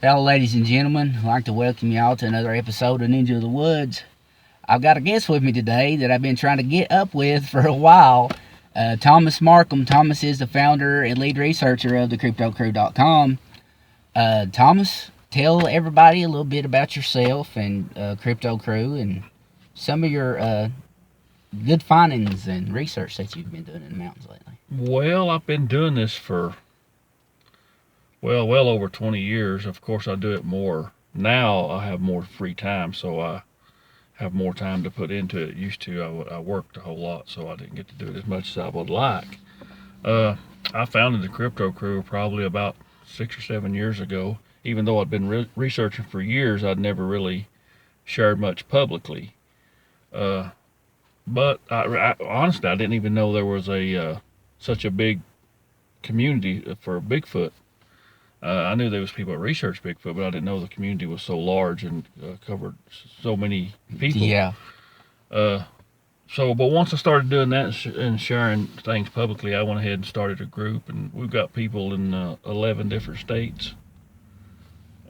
Hello, ladies and gentlemen. I'd like to welcome y'all to another episode of Ninja of the Woods. I've got a guest with me today that I've been trying to get up with for a while. Thomas Marcum. Thomas is the founder and lead researcher of thecryptocrew.com. Thomas, tell everybody a little bit about yourself and Crypto Crew and some of your good findings and research that you've been doing in the mountains lately. Well, I've been doing this for, well over 20 years. Of course, I do it more. Now I have more free time, so I have more time to put into it. Used to, I worked a whole lot, so I didn't get to do it as much as I would like. I founded the Crypto Crew probably about 6 or 7 years ago. Even though I'd been researching for years, I'd never really shared much publicly. But honestly, I didn't even know there was such a big community for Bigfoot. I knew there was people that researched Bigfoot, but I didn't know the community was so large and covered so many people. Yeah. But once I started doing that and sharing things publicly, I went ahead and started a group, and we've got people in 11 different states,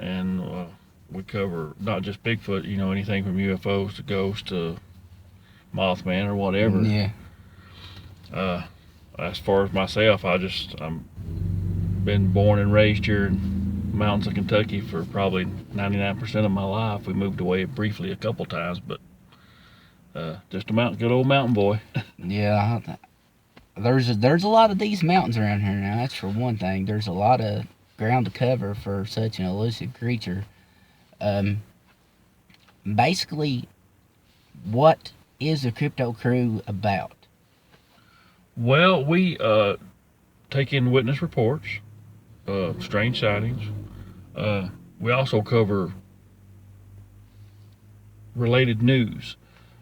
and we cover not just Bigfoot, anything from UFOs to ghosts to Mothman or whatever. Yeah. As far as myself, I'm been born and raised here in mountains of Kentucky for probably 99% of my life. We moved away briefly a couple times, but just a good old mountain boy. Yeah. There's a lot of these mountains around here now. That's for one thing. There's a lot of ground to cover for such an elusive creature. Basically, what is the Crypto Crew about? Well, we take in witness reports, strange sightings. We also cover related news.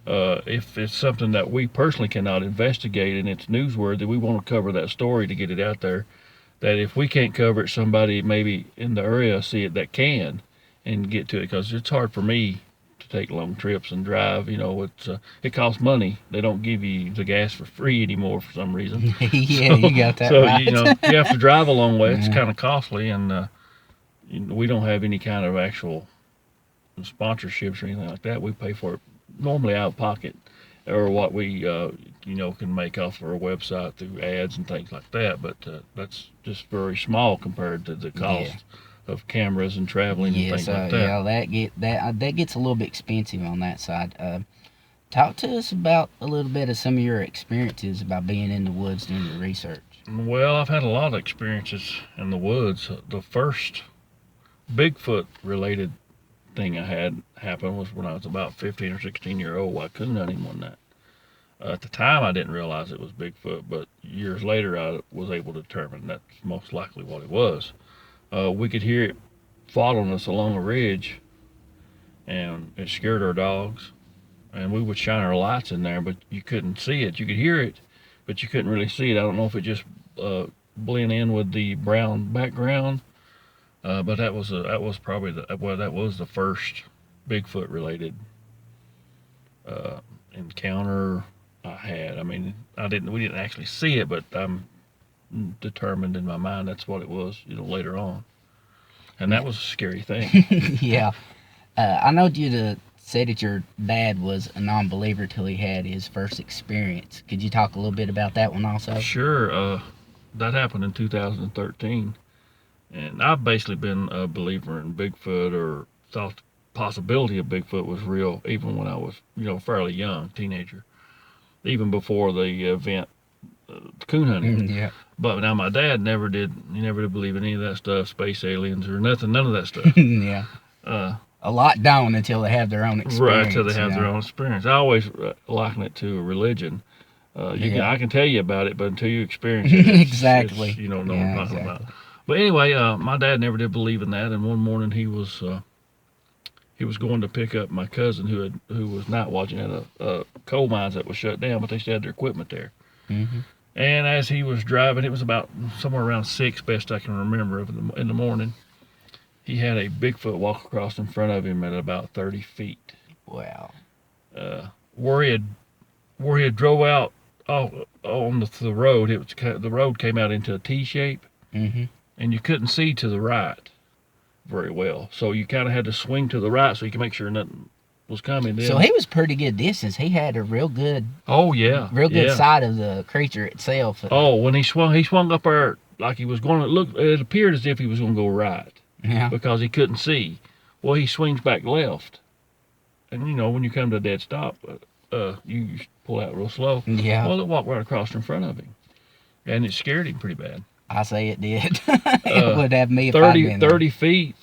If it's something that we personally cannot investigate and it's newsworthy, we want to cover that story to get it out there. That if we can't cover it, somebody maybe in the area see it that can and get to it, because it's hard for me to take long trips and drive. It costs money. They don't give you the gas for free anymore for some reason. Yeah, you got that so right. You have to drive a long way. It's Yeah. kind of costly, and we don't have any kind of actual sponsorships or anything like that. We pay for it normally out of pocket, or what we can make off our website through ads and things like that. But that's just very small compared to the cost of cameras and traveling and things like that. Yeah, that gets a little bit expensive on that side. Talk to us about a little bit of some of your experiences about being in the woods doing your research. Well, I've had a lot of experiences in the woods. The first Bigfoot related thing I had happen was when I was about 15 or 16 years old. I couldn't hunt him on that. At the time, I didn't realize it was Bigfoot, but years later, I was able to determine that's most likely what it was. We could hear it following us along a ridge, and it scared our dogs. And we would shine our lights in there, but you couldn't see it. You could hear it, but you couldn't really see it. I don't know if it just blend in with the brown background, but that was probably that was the first Bigfoot related encounter I had. I mean, we didn't actually see it, but I'm determined in my mind that's what it was, later on. And that was a scary thing. Yeah. I know you said that your dad was a non-believer till he had his first experience. Could you talk a little bit about that one also? Sure. That happened in 2013. And I've basically been a believer in Bigfoot, or thought the possibility of Bigfoot was real, even when I was, fairly young, teenager. Even before the event, coon hunting. Yeah. But now my dad never did. He never did believe in any of that stuff, space aliens or nothing, none of that stuff. Yeah. A lot don't until they have their own experience. Right, until they have their own experience. I always liken it to a religion. I can tell you about it, but until you experience it, exactly. You don't know what I'm talking about. But anyway, my dad never did believe in that, and one morning he was going to pick up my cousin who was night watching at coal mines that was shut down, but they still had their equipment there. Mm-hmm. And as he was driving, it was about somewhere around 6, best I can remember, in the morning. He had a Bigfoot walk across in front of him at about 30 feet. Wow. Where he had drove out on the road, the road came out into a T shape, mm-hmm. and you couldn't see to the right. very well. So you kind of had to swing to the right so you could make sure nothing was coming. Then, So he was pretty good distance. He had a real good yeah, sight of the creature itself. Oh, when he swung up there like he was going to look. It appeared as if he was going to go right Yeah. because he couldn't see. Well, he swings back left, and you know when you come to a dead stop, you pull out real slow. Yeah. Well, it walked right across in front of him, and it scared him pretty bad. I say it did. It would have me if I'd been 30 feet.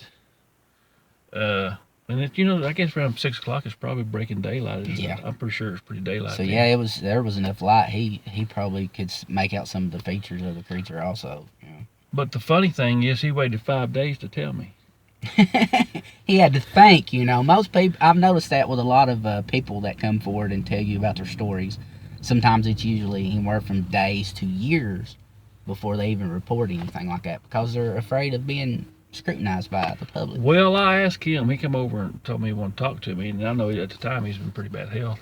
And it, you know, I guess around 6 o'clock it's probably breaking daylight. Yeah. I'm pretty sure it's pretty daylight. So then. yeah, there was enough light. He probably could make out some of the features of the creature also. Yeah. But the funny thing is, he waited 5 days to tell me. He had to think, you know. Most people, I've noticed that with a lot of people that come forward and tell you about their stories. Sometimes it's usually anywhere from days to years before they even report anything like that because they're afraid of being scrutinized by the public. Well, I asked him. He came over and told me he wanted to talk to me, and I know at the time he's been pretty bad health.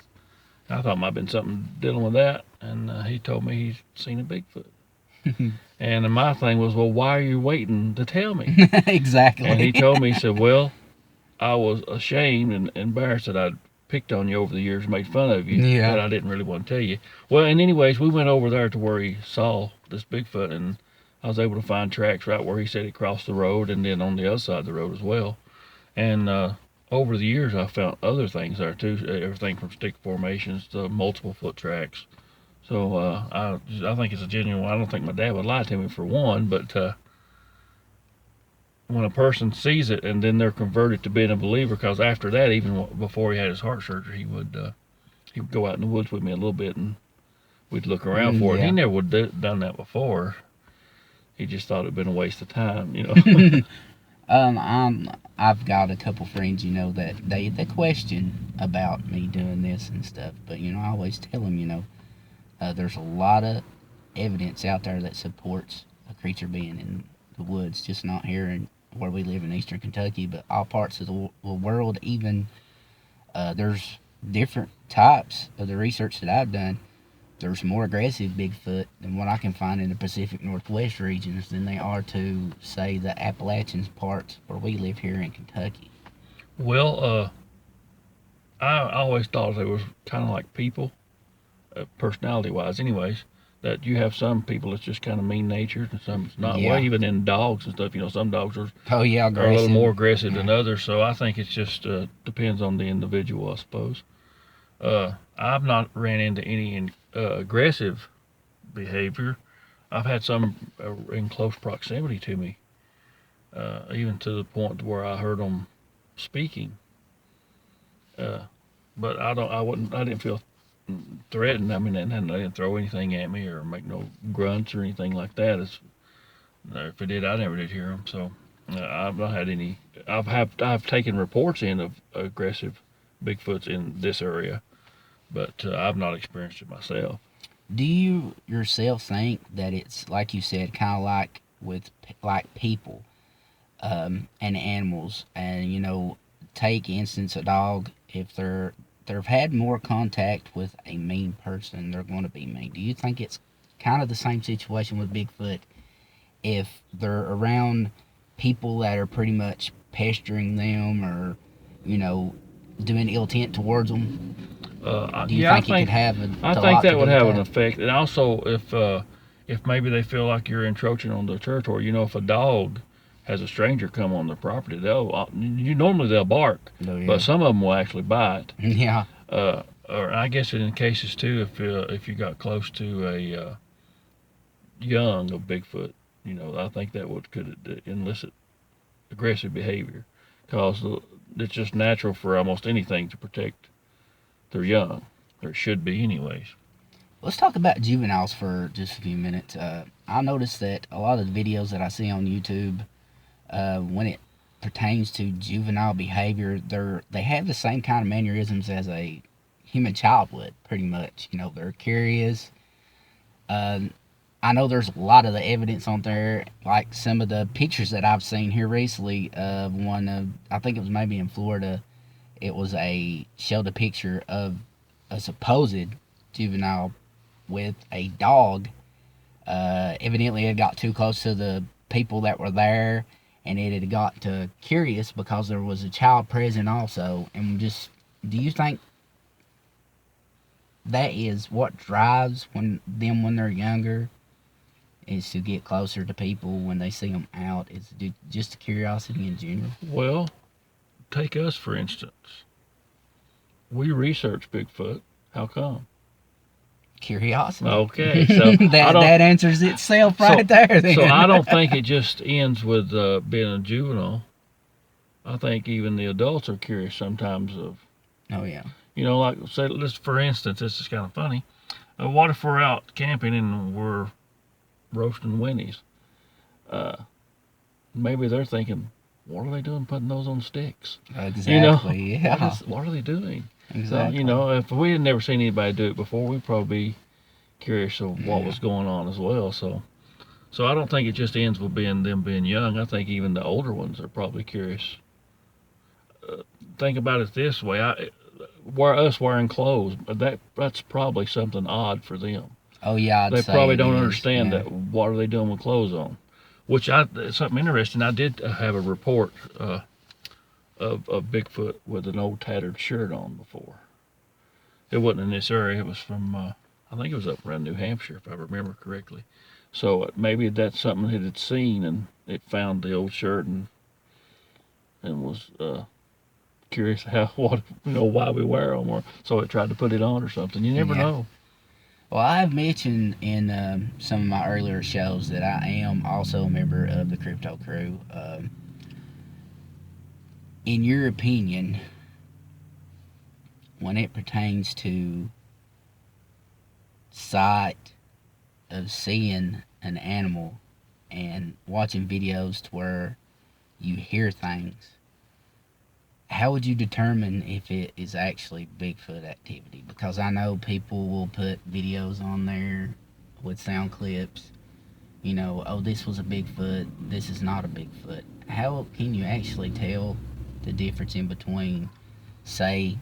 I thought it might have been something dealing with that, and he told me he's seen a Bigfoot. And my thing was, well, why are you waiting to tell me? Exactly. And he told me, he said, well, I was ashamed and embarrassed that I'd picked on you over the years, made fun of you, Yeah. but I didn't really want to tell you. Well, and anyways, we went over there to where he saw this Bigfoot, and I was able to find tracks right where he said he crossed the road, and then on the other side of the road as well. And over the years, I found other things there too, everything from stick formations to multiple foot tracks. So I think it's a genuine. I don't think my dad would lie to me for one, but when a person sees it and then they're converted to being a believer, because after that, even before he had his heart surgery, he would go out in the woods with me a little bit, and we'd look around for it. Yeah. He never would have done that before. He just thought it'd been a waste of time, you know. I've got a couple friends, you know, that they question about me doing this and stuff, but you know, I always tell them, you know, there's a lot of evidence out there that supports a creature being in the woods, just not here in where we live in eastern Kentucky, but all parts of the world. Even there's different types of the research that I've done. There's more aggressive Bigfoot than what I can find in the Pacific Northwest regions than they are to, say, the Appalachian parts where we live here in Kentucky. Well, I always thought they was kind of like people, personality-wise anyways, that you have some people that's just kind of mean-natured and some not. Yeah. Well, even in dogs and stuff, you know, some dogs are Oh yeah, a aggressive. little more aggressive than others. So I think it's just depends on the individual, I suppose. I've not ran into any aggressive behavior. I've had some in close proximity to me, even to the point where I heard them speaking. But I didn't feel threatened. I mean, they didn't throw anything at me or make no grunts or anything like that. If it did, I never did hear them. So I've not had any. I've taken reports in of aggressive Bigfoots in this area, but I've not experienced it myself. Do you yourself think that it's, like you said, kind of like with like people and animals, and you know, take instance a dog, if they've had more contact with a mean person, they're going to be mean. Do you think it's kind of the same situation with Bigfoot? If they're around people that are pretty much pestering them or, you know, doing ill intent towards them, do you think it could have I think that would have an effect. And also, if maybe they feel like you're encroaching on their territory, you know, if a dog has a stranger come on their property, normally they'll bark, Oh, yeah. but some of them will actually bite. Yeah. Or I guess in cases too, if you got close to a young of Bigfoot, you know, I think that could elicit aggressive behavior, because it's just natural for almost anything to protect their young, or it should be anyways. Let's talk about juveniles for just a few minutes. I noticed that a lot of the videos that I see on YouTube, when it pertains to juvenile behavior, they have the same kind of mannerisms as a human child would, pretty much. You know, they're curious. I know there's a lot of the evidence on there, like some of the pictures that I've seen here recently of one of, I think it was maybe in Florida. It was showed a picture of a supposed juvenile with a dog. Evidently it got too close to the people that were there, and it had got curious because there was a child present also. And just, do you think that is what drives when they're younger, is to get closer to people when they see them out? Is just curiosity in general? Well, take us for instance. We research Bigfoot. How come? Curiosity. Okay, so that answers itself right there. Then. So I don't think it just ends with being a juvenile. I think even the adults are curious sometimes of. Oh yeah. You know, like say, let's for instance, this is kind of funny. What if we're out camping and we're roasting Winnies? Maybe they're thinking, what are they doing putting those on sticks? Exactly. You know, yeah. What are they doing? Exactly. So, you know, if we had never seen anybody do it before, we'd probably be curious of what was going on as well. So I don't think it just ends with them being young. I think even the older ones are probably curious. Think about it this way: us wearing clothes, that's probably something odd for them. Oh yeah, they probably don't understand that. What are they doing with clothes on? Which something interesting. I did have a report of Bigfoot with an old tattered shirt on before. It wasn't in this area. It was from I think it was up around New Hampshire, if I remember correctly. So maybe that's something it had seen, and it found the old shirt and was curious why we wear them, or so it tried to put it on or something. You never know. Well, I've mentioned in some of my earlier shows that I am also a member of the Crypto Crew. In your opinion, when it pertains to sight of seeing an animal and watching videos to where you hear things, how would you determine if it is actually Bigfoot activity? Because I know people will put videos on there with sound clips, you know, oh, this was a Bigfoot, this is not a Bigfoot. How can you actually tell the difference in between, say,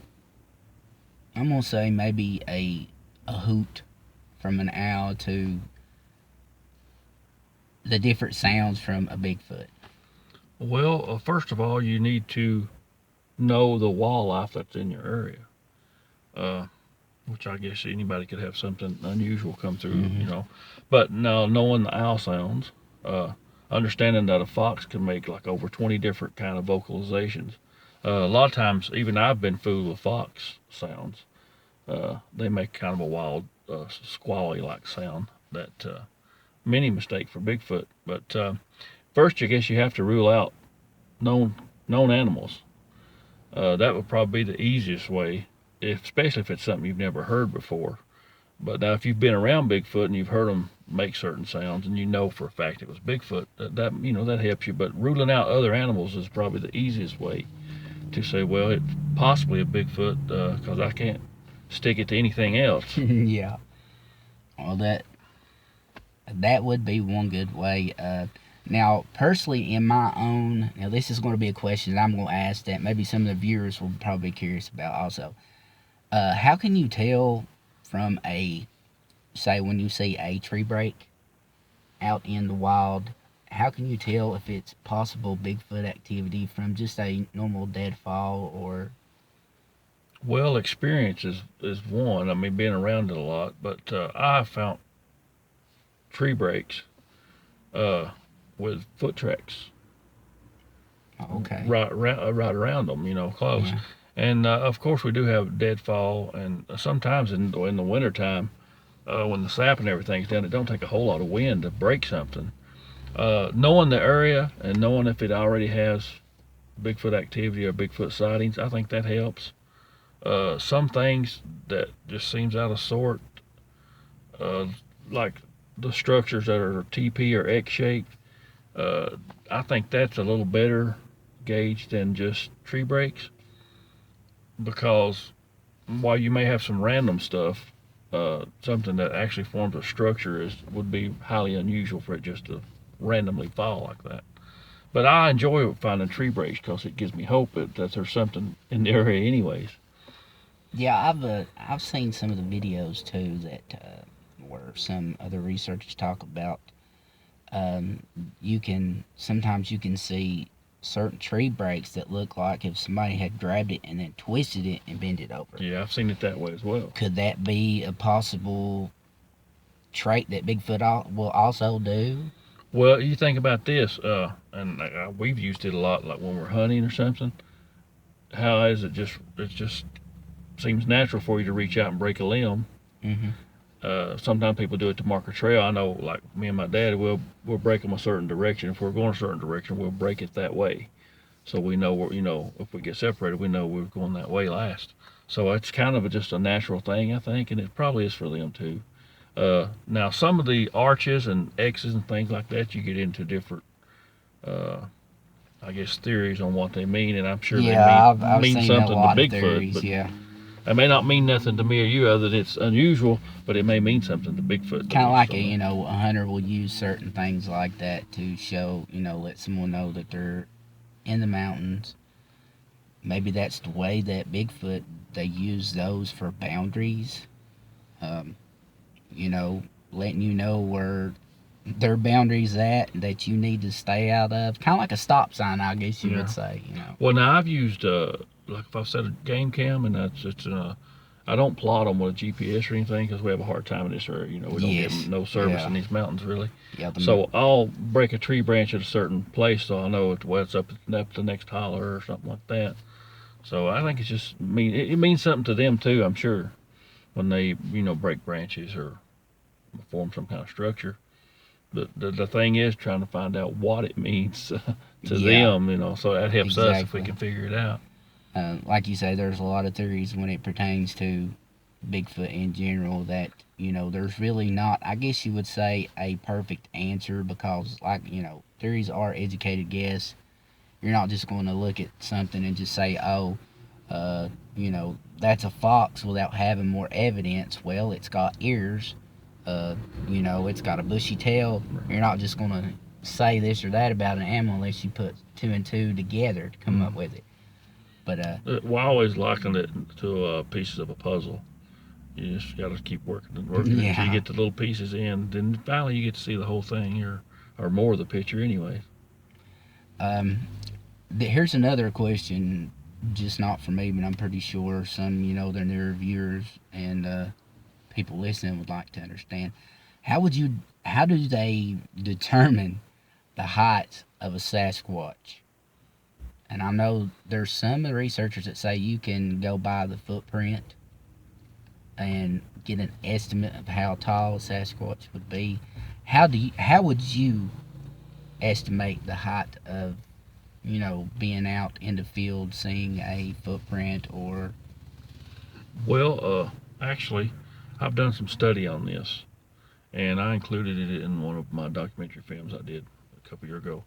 I'm going to say maybe a hoot from an owl to the different sounds from a Bigfoot? Well, first of all, you need to know the wildlife that's in your area, which I guess anybody could have something unusual come through, you know. But now knowing the owl sounds, understanding that a fox can make like over 20 different kind of vocalizations. A lot of times, even I've been fooled with fox sounds. They make kind of a wild, squally like sound that many mistake for Bigfoot. But first, I guess you have to rule out known animals. That would probably be the easiest way, especially if it's something you've never heard before. But now, if you've been around Bigfoot and you've heard them make certain sounds, and you know for a fact it was Bigfoot, that helps you. But ruling out other animals is probably the easiest way to say, well, it's possibly a Bigfoot, because I can't stick it to anything else. Yeah. Well, that would be one good way. Now, personally, in my own, now this is going to be a question that I'm going to ask that maybe some of the viewers will probably be curious about also. How can you tell from say when you see a tree break out in the wild, how can you tell if it's possible Bigfoot activity from just a normal deadfall or? Well, experience is one. I mean, being around it a lot, but I found tree breaks with foot tracks. Okay. Right around them, you know, close. Yeah. And of course, we do have deadfall, and sometimes in the wintertime, when the sap and everything's down, it don't take a whole lot of wind to break something. Knowing the area and knowing if it already has Bigfoot activity or Bigfoot sightings, I think that helps. Some things that just seems out of sort, like the structures that are TP or X-shaped, I think that's a little better gauge than just tree breaks, because while you may have some random stuff, something that actually forms a structure would be highly unusual for it just to randomly fall like that. But I enjoy finding tree breaks because it gives me hope that there's something in the area anyways. Yeah, I've seen some of the videos too that where some other researchers talk about Um, sometimes you can see certain tree breaks that look like if somebody had grabbed it and then twisted it and bent it over. Yeah, I've seen it that way as well. Could that be a possible trait that Bigfoot will also do? Well, you think about this, and we've used it a lot, like when we're hunting or something. How is it just seems natural for you to reach out and break a limb. Mm-hmm. Sometimes people do it to mark a trail. I know, like me and my dad, we'll break them a certain direction. If we're going a certain direction, we'll break it that way, so we know if we get separated, we know we're going that way last. So it's kind of just a natural thing, I think, and it probably is for them too. Now, some of the arches and X's and things like that, you get into different, I guess, theories on what they mean, and I'm sure Yeah, they I've mean seen something a to lot of Bigfoot, theories. but Yeah, it may not mean nothing to me or you other than it's unusual, but it may mean something to Bigfoot. kind of like a hunter will use certain things like that to show, let someone know that they're in the mountains. Maybe that's the way that Bigfoot, they use those for boundaries. Um, letting you know where their boundaries at that you need to stay out of. Kind of like a stop sign, I guess you would say. Well, now I've used like if I've set a game cam and I don't plot them with a GPS or anything because we have a hard time in this area. We don't get no service in these mountains really. Yeah, so I'll break a tree branch at a certain place so I know it's up the next holler or something like that. So I think it means something to them too. I'm sure when they break branches or form some kind of structure. But the thing is trying to find out what it means to them, so that helps us if we can figure it out. Like you say, there's a lot of theories when it pertains to Bigfoot in general that, there's really not, I guess you would say, a perfect answer because, theories are educated guess. You're not just going to look at something and just say, that's a fox without having more evidence. Well, it's got ears. It's got a bushy tail. You're not just going to say this or that about an animal unless you put two and two together to come up with it. But I always liken it to pieces of a puzzle. You just got to keep working until you get the little pieces in. Then finally you get to see the whole thing or more of the picture anyway. Here's another question, just not for me, but I'm pretty sure some, they're newer viewers and people listening would like to understand. How do they determine the height of a Sasquatch? And I know there's some researchers that say you can go by the footprint and get an estimate of how tall a Sasquatch would be. How would you estimate the height of, being out in the field seeing a footprint or? Well, actually, I've done some study on this, and I included it in one of my documentary films I did a couple years ago.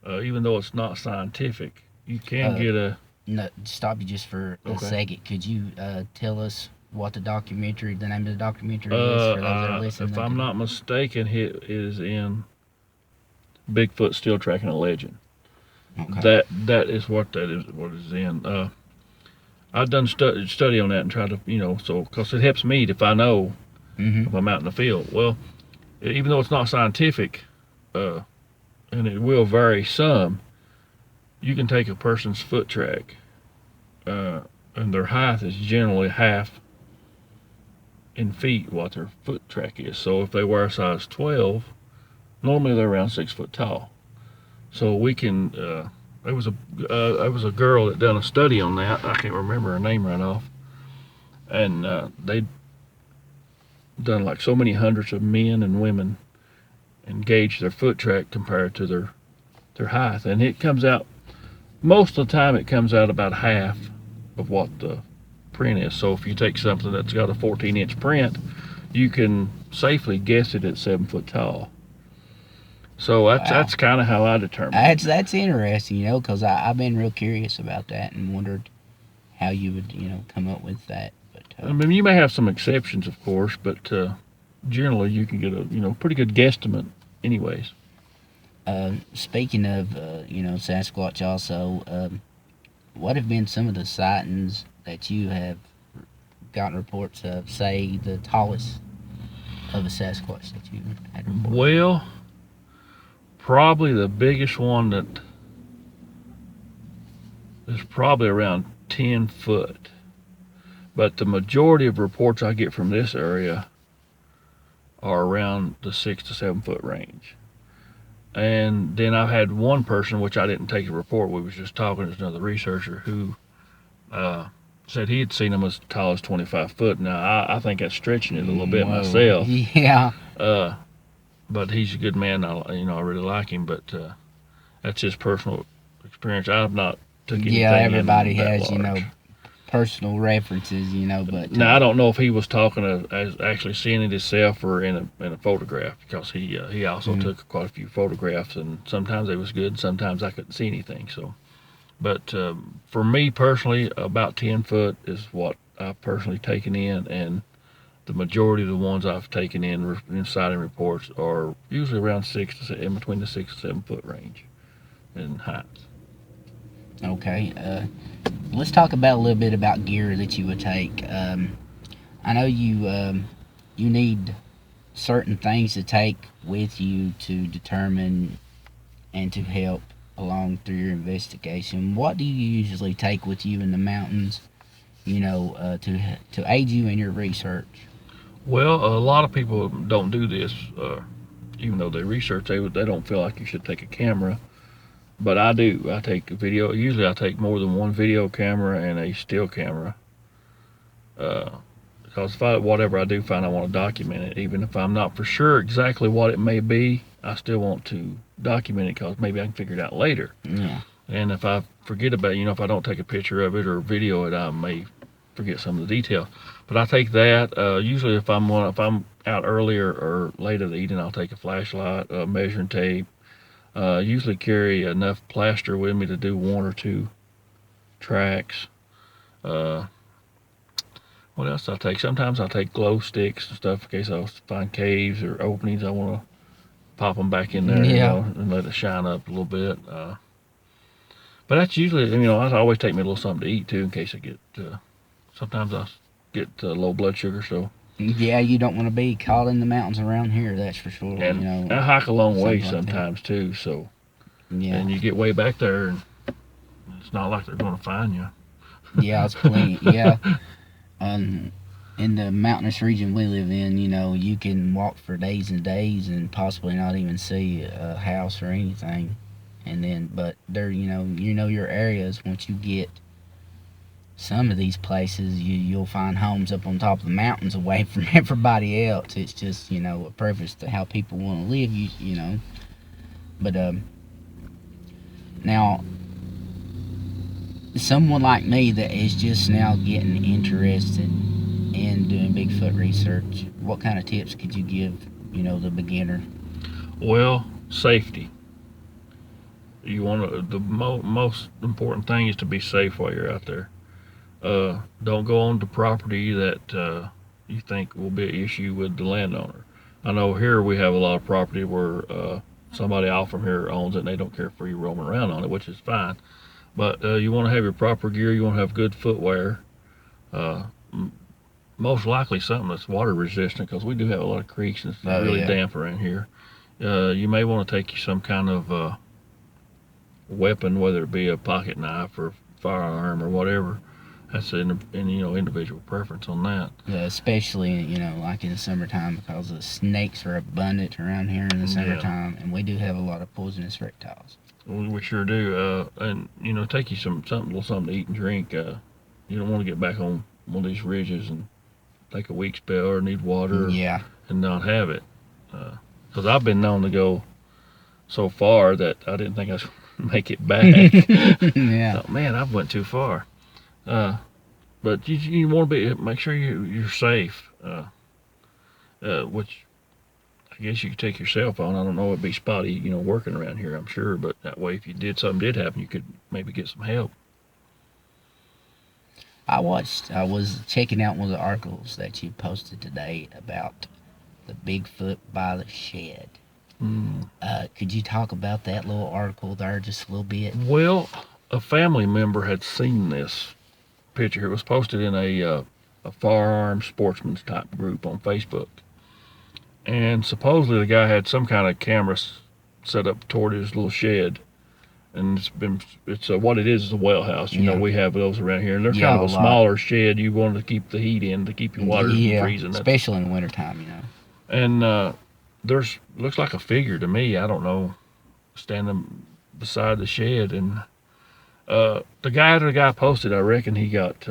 Even though it's not scientific, you can get a... No, stop you just for a second. Could you tell us what the name of the documentary is for those that are listening? If I'm not mistaken, it is in Bigfoot Still Tracking a Legend. Okay. That is what is in. I've done study on that and tried to, because it helps me if I know if I'm out in the field. Well, even though it's not scientific, and it will vary some, you can take a person's foot track, and their height is generally half in feet what their foot track is. So if they wear a size 12, normally they're around 6 foot tall. So we can. There was a girl that done a study on that. I can't remember her name right off, and they'd done like so many hundreds of men and women and gauged their foot track compared to their height, and it comes out most of the time. It comes out about half of what the print is. So if you take something that's got a 14-inch print, you can safely guess it at 7 foot tall. So that's kind of how I determine. That's interesting, because I've been real curious about that and wondered how you would, come up with that. But I mean, you may have some exceptions, of course, but generally you can get a pretty good guesstimate, anyways. Speaking of Sasquatch, also, what have been some of the sightings that you have gotten reports of? Say the tallest of a Sasquatch that you had reported. Well, Probably the biggest one that is probably around 10 foot. But the majority of reports I get from this area are around the 6 to 7 foot range. And then I've had one person, which I didn't take a report, we was just talking to another researcher who said he had seen them as tall as 25 foot. Now, I think that's stretching it a little bit myself. Yeah. But he's a good man. I really like him. But that's his personal experience. I've not took anything. Yeah, everybody that has, large. Personal references, but now I don't know if he was talking as actually seeing it himself or in a photograph, because he also took quite a few photographs, and sometimes they was good, and sometimes I couldn't see anything. So, but for me personally, about 10 foot is what I've personally taken in, and the majority of the ones I've taken in sighting reports are usually around in between the 6 to 7 foot range in height. Okay. Let's talk about a little bit about gear that you would take. I know you need certain things to take with you to determine and to help along through your investigation. What do you usually take with you in the mountains, to aid you in your research? Well, a lot of people don't do this, even though they research. They don't feel like you should take a camera. But I do. I take a video. Usually I take more than one video camera and a still camera. Because whatever I do find, I want to document it. Even if I'm not for sure exactly what it may be, I still want to document it, because maybe I can figure it out later. Yeah. And if I forget about it, if I don't take a picture of it or video it, I may forget some of the details. But I take that. Usually if I'm out earlier or late in the evening, I'll take a flashlight, measuring tape. Usually carry enough plaster with me to do 1 or 2 tracks. What else do I take? Sometimes I'll take glow sticks and stuff in case I find caves or openings. I want to pop them back in there, and let it shine up a little bit. But that's usually, I always take me a little something to eat too, in case I get. Sometimes I get low blood sugar, so. Yeah, you don't want to be caught in the mountains around here, that's for sure. And I hike a long way sometimes too, so. Yeah. And you get way back there, and it's not like they're going to find you. Yeah, it's plenty. Yeah. In the mountainous region we live in, you can walk for days and days and possibly not even see a house or anything. And then, but there, your areas, once you get some of these places, you'll find homes up on top of the mountains away from everybody else. It's just, a preface to how people want to live, But, now, someone like me that is just now getting interested in doing Bigfoot research, what kind of tips could you give, the beginner? Well, safety. You want to, the most important thing is to be safe while you're out there. Don't go on to property that you think will be an issue with the landowner. I know here we have a lot of property where somebody out from here owns it and they don't care for you roaming around on it, which is fine. But you want to have your proper gear. You want to have good footwear. Most likely something that's water resistant, because we do have a lot of creeks and it's really damp around here. You may want to take you some kind of weapon, whether it be a pocket knife or firearm or whatever. That's an individual preference on that. Yeah, especially like in the summertime, because the snakes are abundant around here in the summertime, and we do have a lot of poisonous reptiles. We sure do. And take you something to eat and drink. You don't want to get back on one of these ridges and take a weak spell or need water and not have it. Because I've been known to go so far that I didn't think I was going to make it back. Yeah. Thought, man, I went too far. But you want to make sure you're safe. Which I guess you could take your cell phone. I don't know, it'd be spotty, working around here, I'm sure. But that way, if something did happen, you could maybe get some help. I was checking out one of the articles that you posted today about the Bigfoot by the shed. Could you talk about that little article there just a little bit? Well, a family member had seen this picture. It was posted in a firearm sportsman's type group on Facebook. And supposedly the guy had some kind of camera set up toward his little shed. And it's what it is a well house. You know, we have those around here, and they're kind of a smaller shed. You want to keep the heat in to keep your water from freezing. Especially in the wintertime, you know. And there's looks like a figure to me. I don't know, standing beside the shed, and the guy posted. I reckon he got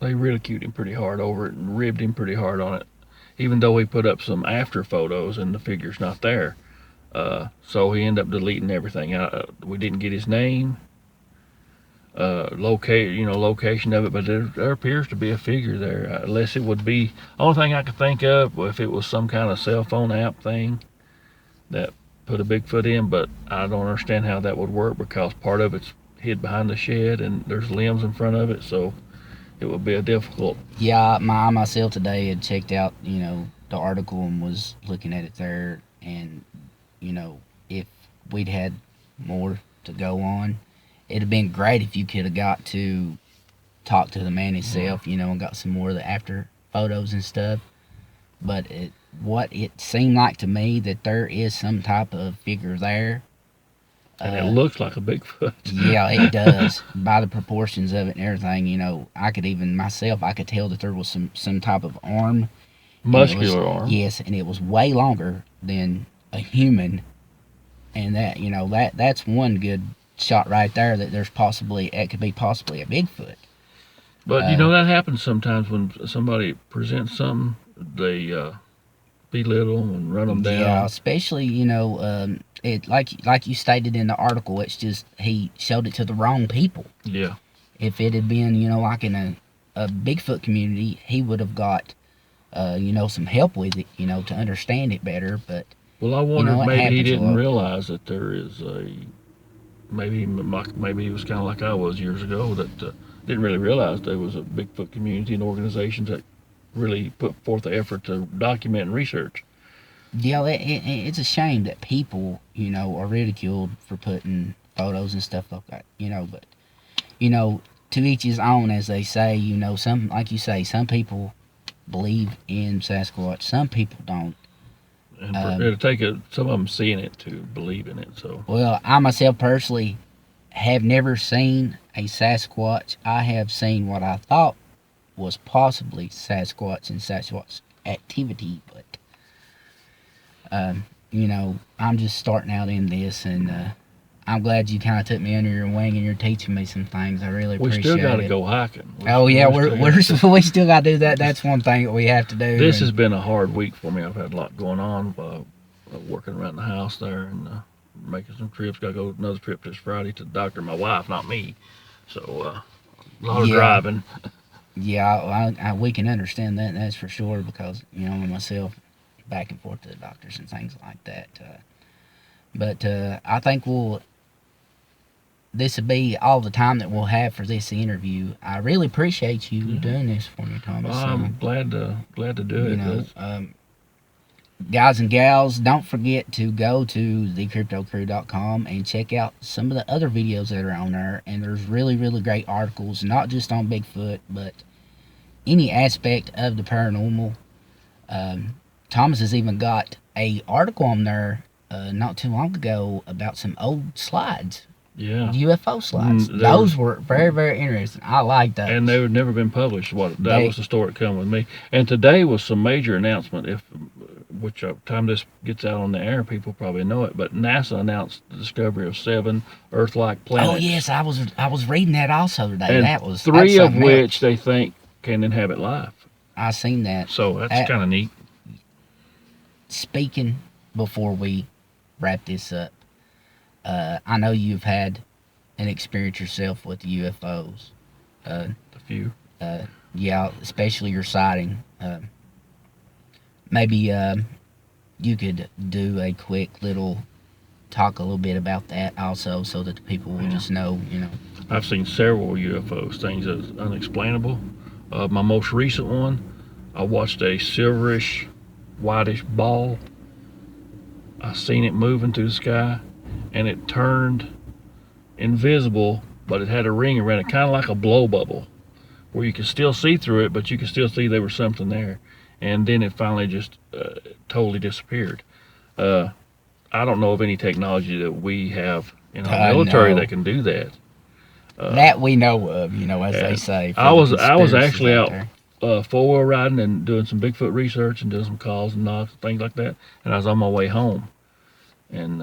they ridiculed him pretty hard over it and ribbed him pretty hard on it, even though he put up some after photos and the figure's not there. So he ended up deleting everything. We didn't get his name, location of it, but there appears to be a figure there. Unless it would be, only thing I could think of, if it was some kind of cell phone app thing that put a Bigfoot in, but I don't understand how that would work because part of it's hid behind the shed and there's limbs in front of it, so it would be a difficult. Yeah, myself today had checked out, the article and was looking at it there, and if we'd had more to go on, it'd have been great if you could have got to talk to the man himself, and got some more of the after photos and stuff. But what it seemed like to me that there is some type of figure there. And it looks like a Bigfoot. Yeah, it does. By the proportions of it and everything, I could tell that there was some type of arm. Muscular arm. Yes, and it was way longer than a human, and that's one good shot right there that it could be possibly a Bigfoot. But that happens sometimes when somebody presents something, they belittle and run them down. Yeah, especially it like you stated in the article, it's just he showed it to the wrong people. Yeah. If it had been like in a Bigfoot community, he would have got some help with it, to understand it better. But well, I wonder if maybe he didn't realize that there is maybe he was kind of like I was years ago, that didn't really realize there was a Bigfoot community and organizations that really put forth the effort to document and research. Yeah, it's a shame that people, are ridiculed for putting photos and stuff like that, but, to each his own, as they say, some, like you say, some people believe in Sasquatch, some people don't. And it'll take some of them seeing it to believe in it. So. Well, I myself personally have never seen a Sasquatch. I have seen what I thought was possibly Sasquatch and Sasquatch activity, but I'm just starting out in this, and I'm glad you kind of took me under your wing and you're teaching me some things. I really appreciate it. We still got to go hiking. We still got to do that. That's one thing that we have to do. This has been a hard week for me. I've had a lot going on, working around the house there and making some trips. Got to go another trip this Friday to the doctor. My wife, not me. So a lot of driving. Yeah, we can understand that. That's for sure, because myself, back and forth to the doctors and things like that. But I think this will be all the time that we'll have for this interview. I really appreciate you doing this for me, Thomas. I'm glad to do it. Guys and gals, don't forget to go to thecryptocrew.com and check out some of the other videos that are on there. And there's really, really great articles, not just on Bigfoot, but any aspect of the paranormal. Thomas has even got a article on there not too long ago about some old slides. Yeah. UFO slides. Those were very, very interesting. I like those. And they had never been published. That was the story that come with me. And today was some major announcement, which time this gets out on the air, people probably know it, but NASA announced the discovery of 7 Earth-like planets. Oh yes, I was reading that also today. And that was 3 of which they think can inhabit life. I seen that. So that's kind of neat. Speaking before we wrap this up, I know you've had an experience yourself with UFOs. A few. Yeah, especially your sighting. Maybe you could do a quick talk a little bit about that also, so that the people will just know, I've seen several UFOs, things that's unexplainable. My most recent one, I watched a silverish, whitish ball. I seen it moving through the sky, and it turned invisible, but it had a ring around it, kind of like a blow bubble, where you could still see through it, but you could still see there was something there. And then it finally just totally disappeared. I I don't know of any technology that we have in our military No. that can do that. That we know of, as they And say. For I the was conspiracies actually out there. 4-wheel riding and doing some Bigfoot research and doing some calls and knocks and things like that. And I was on my way home, and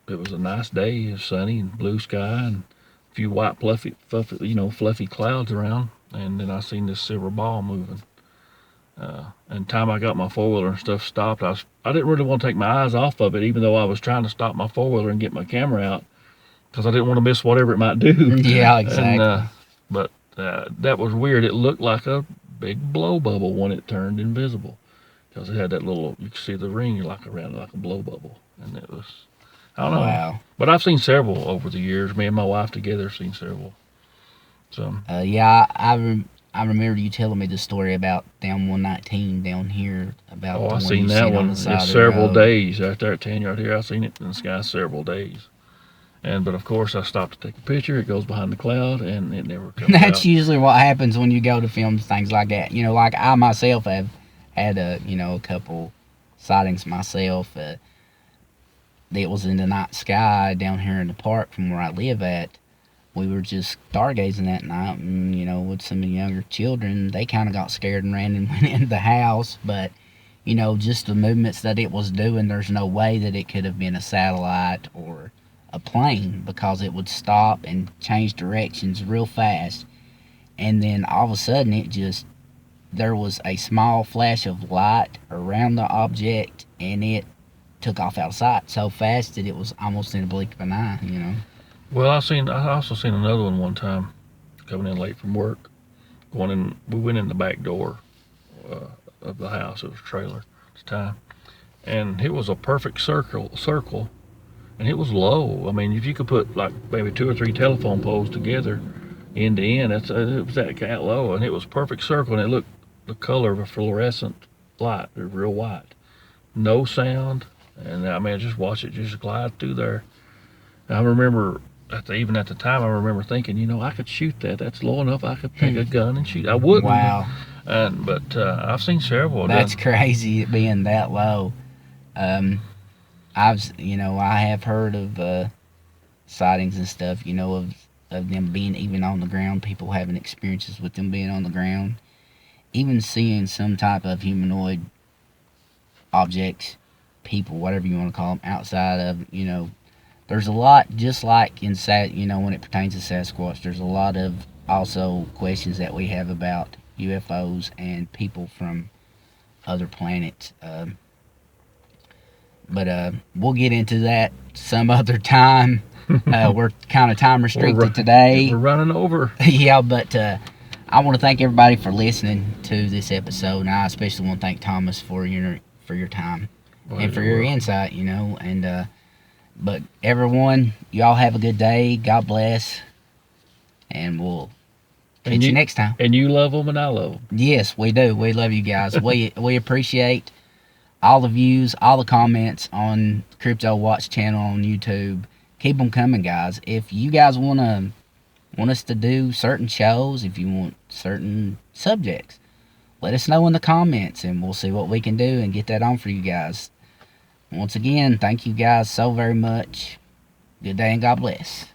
it was a nice day. It was sunny and blue sky and a few white fluffy clouds around. And then I seen this silver ball moving. And time I got my 4-wheeler and stuff stopped, I didn't really want to take my eyes off of it, even though I was trying to stop my 4-wheeler and get my camera out because I didn't want to miss whatever it might do. Yeah, exactly. But that was weird. It looked like a big blow bubble when it turned invisible, because it had that little, you could see the ring like around it like a blow bubble, and it was, I don't know. Wow. But I've seen several over the years. Me and my wife together have seen several. So Yeah, I remember you telling me the story about down 119 down here about. I the seen you that on one. the side It's of the several road. days right there at 10 right here. I seen it in the sky several days. But of course I stopped to take a picture. It goes behind the cloud and it never comes out. That's usually what happens when you go to film things like that. Like I myself have had a couple sightings myself. It was in the night sky down here in the park from where I live at. We were just stargazing that night, and with some of the younger children, they kind of got scared and ran and went into the house. But just the movements that it was doing, there's no way that it could have been a satellite or a plane, because it would stop and change directions real fast, and then all of a sudden there was a small flash of light around the object, and it took off out of sight so fast that it was almost in a blink of an eye. Well, I also seen another one time, coming in late from work, we went in the back door of the house. It was a trailer at the time, and it was a perfect circle, and it was low. I mean, if you could put like maybe 2 or 3 telephone poles together, end to end, it was that low, and it was perfect circle, and it looked the color of a fluorescent light. It was real white, no sound, and I mean, I just watched it just glide through there. And I remember even at the time, I remember thinking, I could shoot that. That's low enough. I could take a gun and shoot. I wouldn't. Wow. But I've seen several. That's crazy, it being that low. I have heard of sightings and stuff, of them being even on the ground, people having experiences with them being on the ground, even seeing some type of humanoid objects, people, whatever you want to call them, outside of, there's a lot, just like in when it pertains to Sasquatch, there's a lot of also questions that we have about UFOs and people from other planets. But we'll get into that some other time. We're kind of time restricted today. We're running over. Yeah, but I want to thank everybody for listening to this episode, and I especially want to thank Thomas for your time and for your insight. But everyone, y'all have a good day. God bless, and we'll catch you next time. And you love them, and I love them. Yes, we do. We love you guys. we appreciate all the views, all the comments on Crypto Watch channel on YouTube. Keep them coming, guys. If you guys want us to do certain shows, if you want certain subjects, let us know in the comments, and we'll see what we can do and get that on for you guys. Once again, thank you guys so very much. Good day and God bless.